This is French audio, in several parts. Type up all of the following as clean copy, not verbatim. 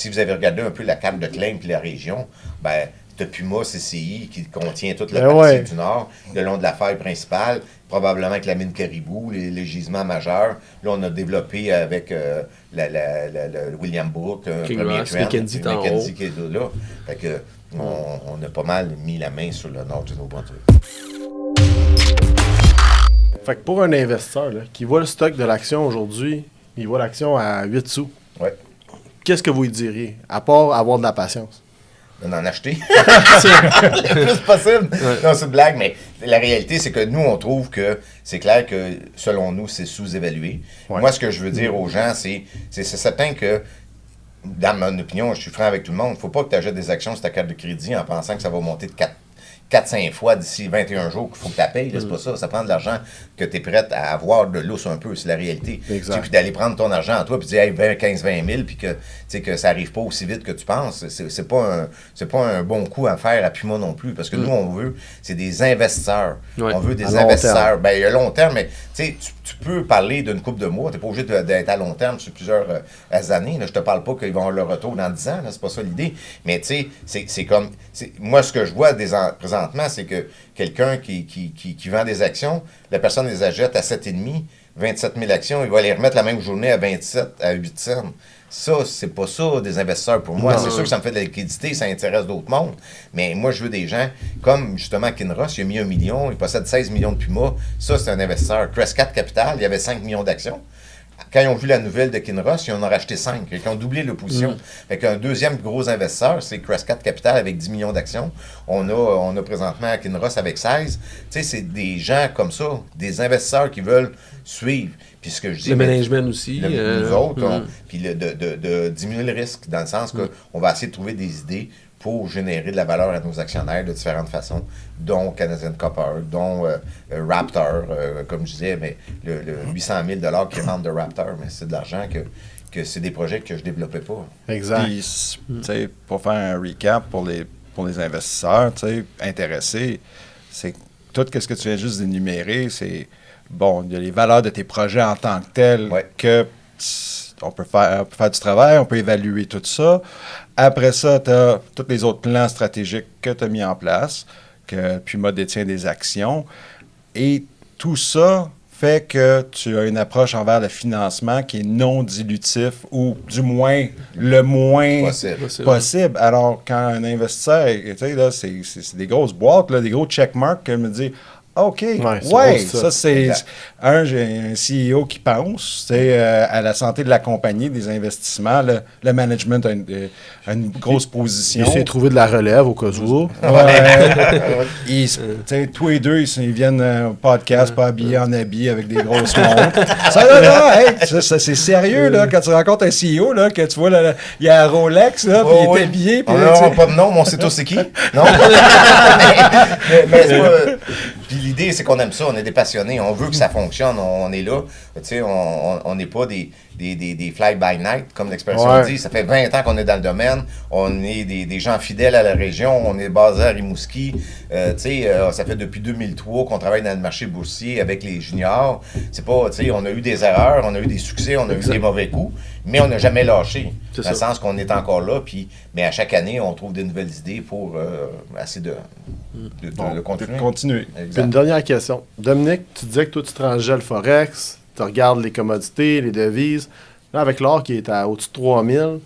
si vous avez regardé un peu la carte de claim puis la région, ben, t'as Puma CCI qui contient toute la partie du nord, le long de la faille principale, probablement avec la mine Caribou, les gisements majeurs. Là, on a développé avec le William Brook, un premier trend, Mackenzie qui est là. Fait que, on a pas mal mis la main sur le nord du Nouveau-Brunswick. Fait que pour un investisseur là, qui voit le stock de l'action aujourd'hui, il voit l'action à 8 sous. Ouais. Qu'est-ce que vous lui diriez, à part avoir de la patience? D'en acheter le plus possible. Ouais. Non, c'est une blague, mais la réalité, c'est que nous, on trouve que c'est clair que, selon nous, c'est sous-évalué. Ouais. Moi, ce que je veux dire aux gens, c'est certain que, dans mon opinion, je suis franc avec tout le monde, il ne faut pas que tu achètes des actions sur ta carte de crédit en pensant que ça va monter de 4-5 fois d'ici 21 jours qu'il faut que tu la payes. C'est pas ça. Ça prend de l'argent que tu es prête à avoir de lousse un peu. C'est la réalité. Puis d'aller prendre ton argent à toi puis dire hey, 15-20 000 puis que ça n'arrive pas aussi vite que tu penses. C'est pas un bon coup à faire à Puma non plus. Parce que nous, on veut, c'est des investisseurs. Ouais. On veut des investisseurs. Ben, à long terme, mais tu peux parler d'une couple de mois. Tu n'es pas obligé d'être à long terme sur plusieurs années. Là. Je te parle pas qu'ils vont avoir le retour dans 10 ans. Là. C'est pas ça l'idée. Mais tu sais, c'est comme... Moi, ce que je vois présentement, c'est que quelqu'un qui vend des actions, la personne les achète à 7,5, 27 000 actions, il va les remettre la même journée à 27, à 8 cents. Ça, c'est pas ça des investisseurs pour moi. C'est sûr que ça me fait de la liquidité, ça intéresse d'autres mondes. Mais moi, je veux des gens comme justement Kinross, il a mis 1 million, il possède 16 millions de Puma. Ça, c'est un investisseur. Crescat Capital, il y avait 5 millions d'actions. Quand ils ont vu la nouvelle de Kinross, ils en ont racheté 5. Ils ont doublé leur position. Fait qu'un deuxième gros investisseur, c'est Crescat Capital avec 10 millions d'actions. On a présentement Kinross avec 16. Tu sais, c'est des gens comme ça, des investisseurs qui veulent suivre. Puis ce que je dis, le management aussi. Nous autres, puis de diminuer le risque, dans le sens qu'on va essayer de trouver des idées pour générer de la valeur à nos actionnaires de différentes façons, dont Canadian Copper, dont Raptor, comme je disais, mais le 800 000 qui rentrent de Raptor, mais c'est de l'argent que c'est des projets que je ne développais pas. Exact. Puis, pour faire un recap pour les investisseurs intéressés, c'est tout ce que tu viens juste d'énumérer, c'est, bon, il y a les valeurs de tes projets en tant que tels que... On peut faire du travail, on peut évaluer tout ça. Après ça, tu as tous les autres plans stratégiques que tu as mis en place, que Puma détient des actions. Et tout ça fait que tu as une approche envers le financement qui est non dilutif ou du moins le moins possible. Alors, quand un investisseur, tu sais, là, c'est des grosses boîtes, là, des gros checkmarks, me dit OK, ça c'est... J'ai un CEO qui pense à la santé de la compagnie, des investissements. Le management a une grosse position. Il s'est trouvé de la relève au cas où. Tous les deux, ils viennent au podcast, pas habillés en habits, avec des grosses montres. Ça, c'est sérieux, là, quand tu rencontres un CEO, là, que tu vois, il y a un Rolex, là, puis il est habillé. On n'a pas de nom, mais on sait tous c'est qui. Non? mais c'est pas... Puis l'idée, c'est qu'on aime ça, on est des passionnés, on veut que ça fonctionne, on est là. Tu sais, on n'est pas des fly-by-night, comme l'expression dit. Ça fait 20 ans qu'on est dans le domaine, on est des gens fidèles à la région, on est basé à Rimouski. Tu sais, ça fait depuis 2003 qu'on travaille dans le marché boursier avec les juniors. C'est pas, tu sais, on a eu des erreurs, on a eu des succès, on a eu des mauvais coups, mais on n'a jamais lâché. Dans le sens qu'on est encore là, mais à chaque année, on trouve des nouvelles idées pour essayer de continuer. Puis une dernière question. Dominique, tu disais que toi, tu transigeais le Forex, tu regardes les commodités, les devises. Là, avec l'or qui est à au-dessus de 3 000,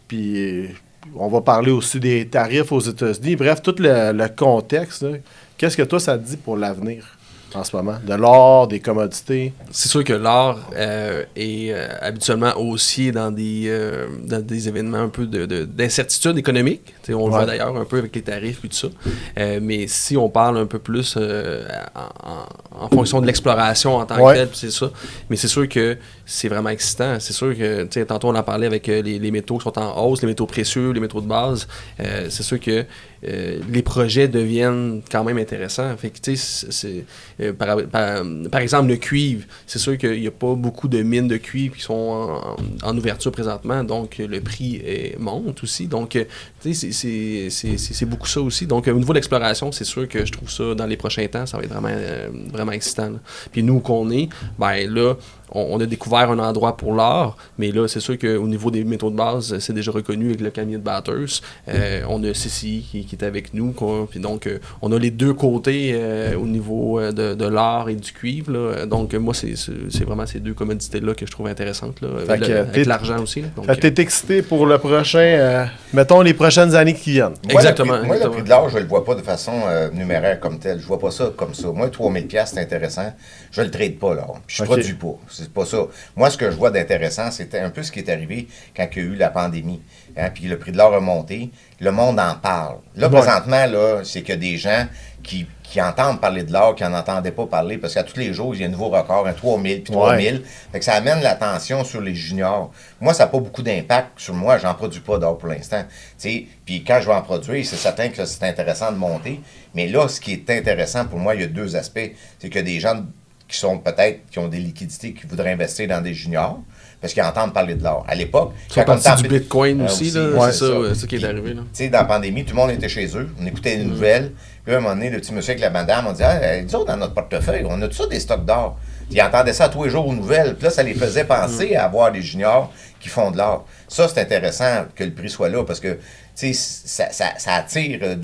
puis on va parler aussi des tarifs aux États-Unis. Bref, tout le contexte, là, qu'est-ce que toi, ça te dit pour l'avenir en ce moment? De l'or, des commodités? C'est sûr que l'or est habituellement haussier dans des événements un peu d'incertitude économique. T'sais, on le voit d'ailleurs un peu avec les tarifs et tout ça. Mais si on parle un peu plus en fonction de l'exploration en tant que telle, c'est ça. Mais c'est sûr que c'est vraiment excitant. C'est sûr que, tantôt on en parlait avec les métaux qui sont en hausse, les métaux précieux, les métaux de base. C'est sûr que les projets deviennent quand même intéressants. Fait que, par exemple, le cuivre, c'est sûr qu'il n'y a pas beaucoup de mines de cuivre qui sont en ouverture présentement, donc le prix monte aussi. Donc, c'est beaucoup ça aussi. Donc, au niveau de l'exploration, c'est sûr que je trouve ça, dans les prochains temps, ça va être vraiment excitant. Là. Puis nous, qu'on est, ben là, on a découvert un endroit pour l'or, mais là, c'est sûr qu'au niveau des métaux de base, c'est déjà reconnu avec le cabinet de Bathurst. On a CCI qui est avec nous, puis donc on a les deux côtés au niveau de l'or et du cuivre. Là. Donc moi, c'est vraiment ces deux commodités-là que je trouve intéressantes, là, avec l'argent aussi. Là. Donc, t'es excité pour le prochain, mettons les prochaines années qui viennent. Exactement. Moi, le prix de l'or, je le vois pas de façon numéraire comme tel. Je vois pas ça comme ça. Moi, 3000$, c'est intéressant. Je le trade pas, l'or. Puis je produis pas. C'est pas ça. Moi, ce que je vois d'intéressant, c'était un peu ce qui est arrivé quand il y a eu la pandémie. Hein, puis le prix de l'or a monté. Le monde en parle. Là, présentement, là, c'est qu'il y a des gens qui entendent parler de l'or, qui n'en entendaient pas parler, parce qu'à tous les jours, il y a un nouveau record, un 3000, puis 3000. Fait que ça amène l'attention sur les juniors. Moi, ça n'a pas beaucoup d'impact sur moi. J'en produis pas d'or pour l'instant. Puis quand je vais en produire, c'est certain que c'est intéressant de monter. Mais là, ce qui est intéressant pour moi, il y a deux aspects. C'est qu'il y a des gens qui sont peut-être, qui ont des liquidités, qui voudraient investir dans des juniors, parce qu'ils entendent parler de l'or. À l'époque, c'est parti du Bitcoin aussi, là, c'est ça qui est arrivé. Tu sais, dans la pandémie, tout le monde était chez eux, on écoutait les nouvelles, puis à un moment donné, le petit monsieur avec la madame, on dit « Ah, disons, dans notre portefeuille, on a tout ça des stocks d'or. » Ils entendaient ça tous les jours aux nouvelles, puis là, ça les faisait penser à avoir des juniors qui font de l'or. Ça, c'est intéressant que le prix soit là, parce que ça attire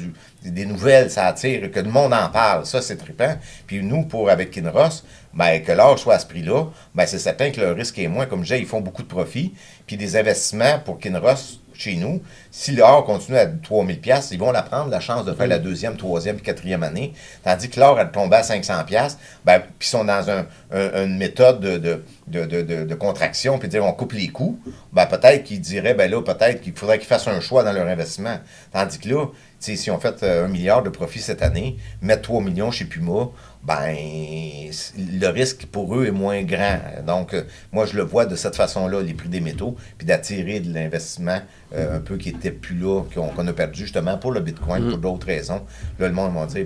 des nouvelles, ça attire que le monde en parle. Ça, c'est trippant. Puis nous, avec Kinross, que l'or soit à ce prix-là, c'est certain que le risque est moins. Comme je disais, ils font beaucoup de profits. Puis des investissements pour Kinross, chez nous, si l'or continue à 3000$, ils vont la prendre, la chance de faire la deuxième, troisième, quatrième année. Tandis que l'or, elle tombait à 500$, puis ils sont dans une méthode de contraction, puis dire on coupe les coûts, peut-être qu'ils diraient, peut-être qu'il faudrait qu'ils fassent un choix dans leur investissement. Tandis que là, si on fait 1 milliard de profit cette année, mettre 3 millions chez Puma, le risque pour eux est moins grand. Donc, moi, je le vois de cette façon-là, les prix des métaux, puis d'attirer de l'investissement un peu qui n'était plus là, qu'on a perdu justement pour le Bitcoin, pour d'autres raisons. Là, le monde m'a dit,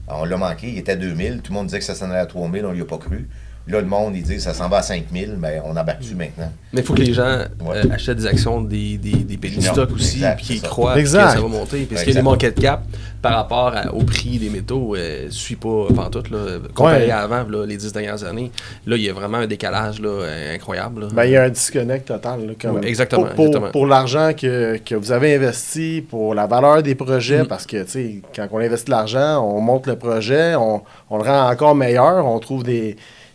on l'a manqué, il était à 2000, tout le monde disait que ça s'en allait à 3000, on n'y a pas cru. Là, le monde, il dit ça s'en va à 5000, on embarque dessus maintenant. Mais il faut que les gens achètent des actions des penny stocks aussi, puis qu'ils croient que ça va monter. Parce que les market cap, par rapport au prix des métaux, ne suit pas pantoute. Là, comparé à avant, là, les 10 dernières années, là, il y a vraiment un décalage là, incroyable. Là. Il y a un disconnect total. Là, quand même. Exactement. Pour l'argent que vous avez investi, pour la valeur des projets, parce que quand on investit de l'argent, on monte le projet, on le rend encore meilleur, on trouve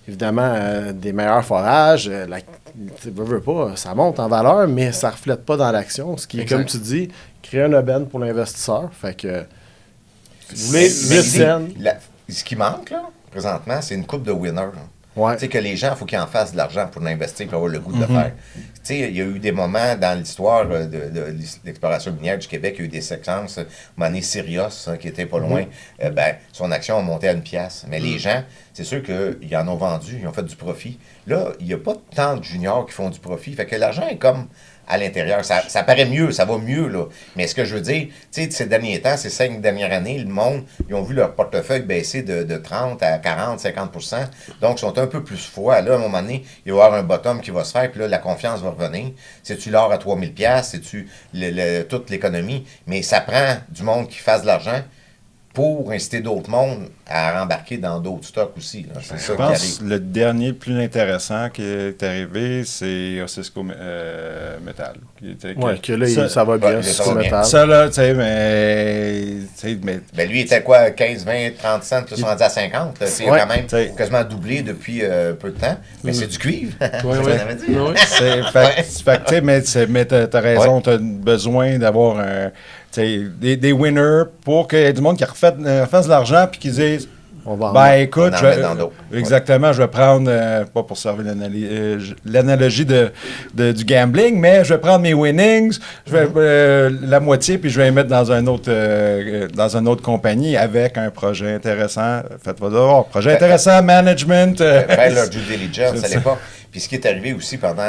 évidemment, des meilleurs forages, ça monte en valeur, mais ça ne reflète pas dans l'action. Ce qui est, comme tu dis, créer un aubaine pour l'investisseur. Fait que, vous voulez 8 cents. Ce qui manque, là, présentement, c'est une coupe de winners. Ouais. Tu sais, que les gens, il faut qu'ils en fassent de l'argent pour l'investir, pour avoir le goût de le faire. Tu sais, il y a eu des moments dans l'histoire de l'exploration minière du Québec, il y a eu des séquences, Mané Sirius, qui était pas loin, son action a monté à 1$. Mais les gens, c'est sûr qu'ils en ont vendu, ils ont fait du profit. Là, il n'y a pas tant de juniors qui font du profit. Fait que l'argent est comme à l'intérieur. Ça paraît mieux, ça va mieux, là. Mais ce que je veux dire, tu sais, ces derniers temps, ces 5 dernières années, le monde, ils ont vu leur portefeuille baisser de 30 à 40, 50%. Donc, ils sont un peu plus froids. Là, à un moment donné, il va y avoir un bottom qui va se faire, puis là, la confiance va revenir. C'est-tu l'or à 3000$? C'est-tu toute l'économie? Mais ça prend du monde qui fasse de l'argent pour inciter d'autres mondes à rembarquer dans d'autres stocks aussi. Là. C'est ça je pense que le dernier plus intéressant qui est arrivé, c'est Osisko Metal. Que là, ça va bien, Osisko Metal. Ça, là, tu sais, mais... lui, il était quoi, 15, 20, 30 cents, plus rendu à 50. C'est quand même quasiment doublé depuis peu de temps. Mais c'est du cuivre. Mais t'as raison, t'as besoin d'avoir des winners pour qu'il y ait du monde qui refasse de l'argent puis qu'ils disent écoute, exactement, je vais prendre, pas pour servir l'analogie du gambling, mais je vais prendre mes winnings, je vais la moitié, puis je vais les mettre dans une autre compagnie avec un projet intéressant. Faites votre devoir. Projet intéressant, management. Faire leur due diligence à l'époque. Puis ce qui est arrivé aussi pendant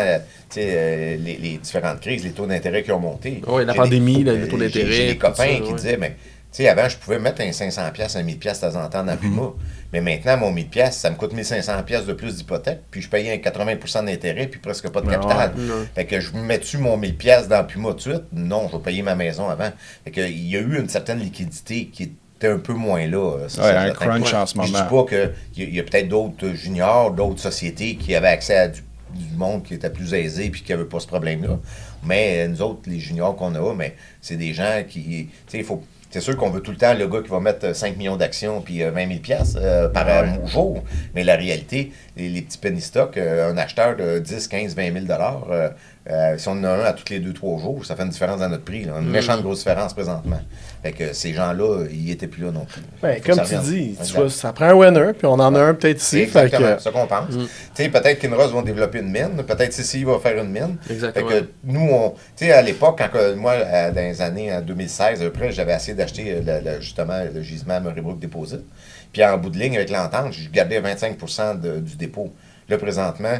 les différentes crises, les taux d'intérêt qui ont monté. Oui, la pandémie, les taux d'intérêt. J'ai des copains qui disaient, mais tu sais, avant, je pouvais mettre un 500$, un 1000$ de temps en temps dans Puma. Mais maintenant, mon 1000$, ça me coûte 1500$ de plus d'hypothèque, puis je payais un 80% d'intérêt, puis presque pas de capital. Fait que je mets-tu mon 1000$ dans Puma tout de suite? Non, je vais payer ma maison avant. Fait que il y a eu une certaine liquidité qui est t'es un peu moins là. Un crunch en ce moment. Je dis pas qu'il y a peut-être d'autres juniors, d'autres sociétés qui avaient accès à du monde qui était plus aisé puis qui n'avait pas ce problème-là. Mais nous autres, les juniors qu'on a, mais c'est des gens qui... Tu sais, c'est sûr qu'on veut tout le temps le gars qui va mettre 5 millions d'actions puis 20 000 piastres par jour. Mais la réalité, les petits penny stocks, un acheteur de 10, 15, 20 000 si on en a un à tous les 2-3 jours, ça fait une différence dans notre prix. Là. Une méchante grosse différence présentement. Fait que ces gens-là, ils n'étaient plus là non plus. Ben, comme tu dis, tu vois, ça prend un winner, puis on en a un peut-être ici. Exactement, fait que... c'est ça qu'on pense. Peut-être qu'Inros vont développer une mine, peut-être CCI va faire une mine. Exactement. Fait que nous, à l'époque, quand moi, dans les années 2016, après, j'avais essayé d'acheter justement le gisement Murray-Brook Deposit. Puis en bout de ligne, avec l'entente, j'ai gardé 25% du dépôt. Là, présentement,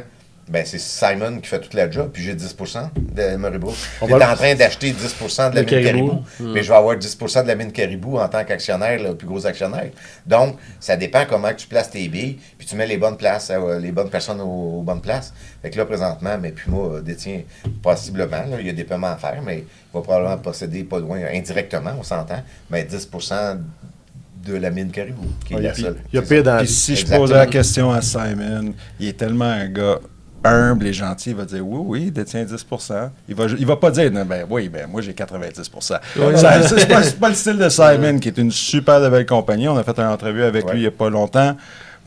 ben, c'est Simon qui fait toute la job, puis j'ai 10% de Murray-Brook. J'étais en train d'acheter 10% de la mine Caribou, mais je vais avoir 10% de la mine Caribou en tant qu'actionnaire, le plus gros actionnaire. Donc, ça dépend comment tu places tes billes, puis tu mets les bonnes places, les bonnes personnes aux bonnes places. Fait que là, présentement, mais Puma détient possiblement, là, il y a des paiements à faire, mais il va probablement posséder pas loin, indirectement, on s'entend, mais 10% de la mine Caribou, qui est la seule. Il y a pire dans Puis si je posais la question à Simon, il est tellement un gars humble et gentil, il va dire oui, il détient 10%. Il va pas dire non, moi j'ai 90%. C'est pas le style de Simon, qui est une super de belle compagnie. On a fait une entrevue avec lui il n'y a pas longtemps.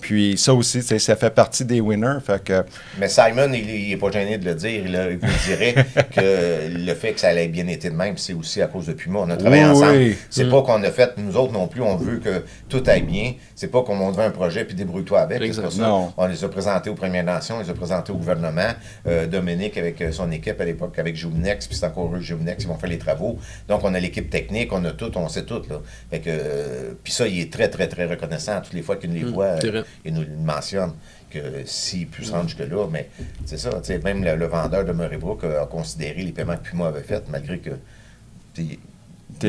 Puis ça aussi, ça fait partie des winners. Fait que... Mais Simon, il n'est pas gêné de le dire. Il vous dirait que le fait que ça ait bien été de même, c'est aussi à cause de Puma. On a travaillé ensemble. Oui. C'est pas qu'on a fait, nous autres non plus, on veut que tout aille bien. C'est pas qu'on monte un projet puis débrouille-toi avec. C'est pas ça. Non. On les a présentés aux Premières Nations, on les a présentés au gouvernement. Dominique avec son équipe à l'époque, avec Jouminex, puis c'est encore eux, Jouminex, ils vont faire les travaux. Donc on a l'équipe technique, on a tout, on sait tout. Là. Fait que, puis ça, il est très, très, très reconnaissant toutes les fois qu'il nous les voit. Il nous mentionne que s'il peut se rendre jusque-là, mais c'est ça, même le vendeur de Murray-Brook a considéré les paiements que Puma avait faits, malgré que il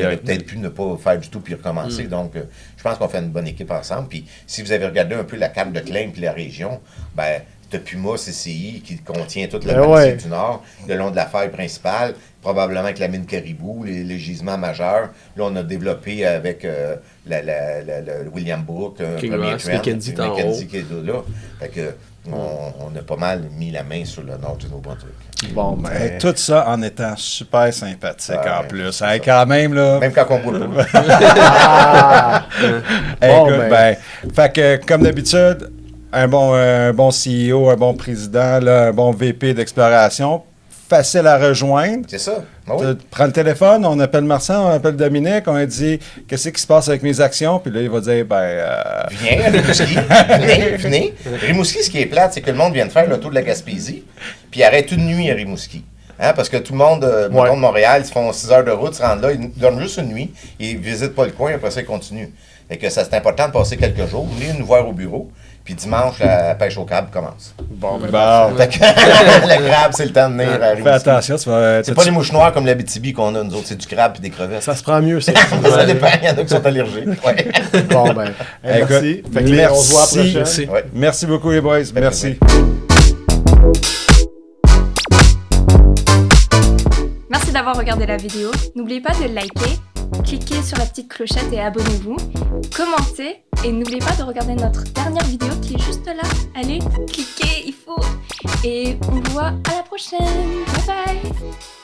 aurait peut-être pu ne pas faire du tout puis recommencer. Donc, je pense qu'on fait une bonne équipe ensemble. Puis, si vous avez regardé un peu la carte de claim puis la région, ben de Puma CCI qui contient toute la partie du Nord, le long de la faille principale, probablement avec la mine Caribou, les gisements majeurs. Là, on a développé avec le William Brook, un premier trend, Mackenzie qui est là. Fait que on a pas mal mis la main sur le Nord du Nouveau-Brunswick. Bon, ben, tout ça en étant super sympathique en plus. Hey, quand même, là. Même quand on boit pas. Écoute, fait que, comme d'habitude, un bon CEO, un bon président, là, un bon VP d'exploration, facile à rejoindre. C'est ça. Ah oui. Tu prends le téléphone, on appelle Marsan, on appelle Dominique, on lui dit « Qu'est-ce qui se passe avec mes actions? » Puis là, il va dire « Viens à Rimouski. Venez. Rimouski, ce qui est plate, c'est que le monde vient de faire le tour de la Gaspésie, puis il arrête une nuit à Rimouski. Hein, parce que tout le monde, de Montréal, ils font 6 heures de route, ils se rendent là, ils dorment juste une nuit, ils ne visitent pas le coin, après ça, ils continuent. Fait que ça, c'est important de passer quelques jours, venez nous voir au bureau. Puis dimanche, la pêche au crabe commence. Le crabe, c'est le temps de venir à Rimouski. Fais attention, c'est pas les mouches noires comme l'Abitibi qu'on a, nous autres, c'est du crabe et des crevettes. Ça se prend mieux, ça. Ça dépend, il y en a qui sont allergiques. Ouais. Bon, ben, merci. Fait que on se voit à la prochaine. Merci. Ouais. Merci beaucoup, les boys. Merci. Merci d'avoir regardé la vidéo. N'oubliez pas de liker, cliquez sur la petite clochette et abonnez-vous, commentez et n'oubliez pas de regarder notre dernière vidéo qui est juste là. Allez, cliquez, il faut. Et on vous voit à la prochaine. Bye bye.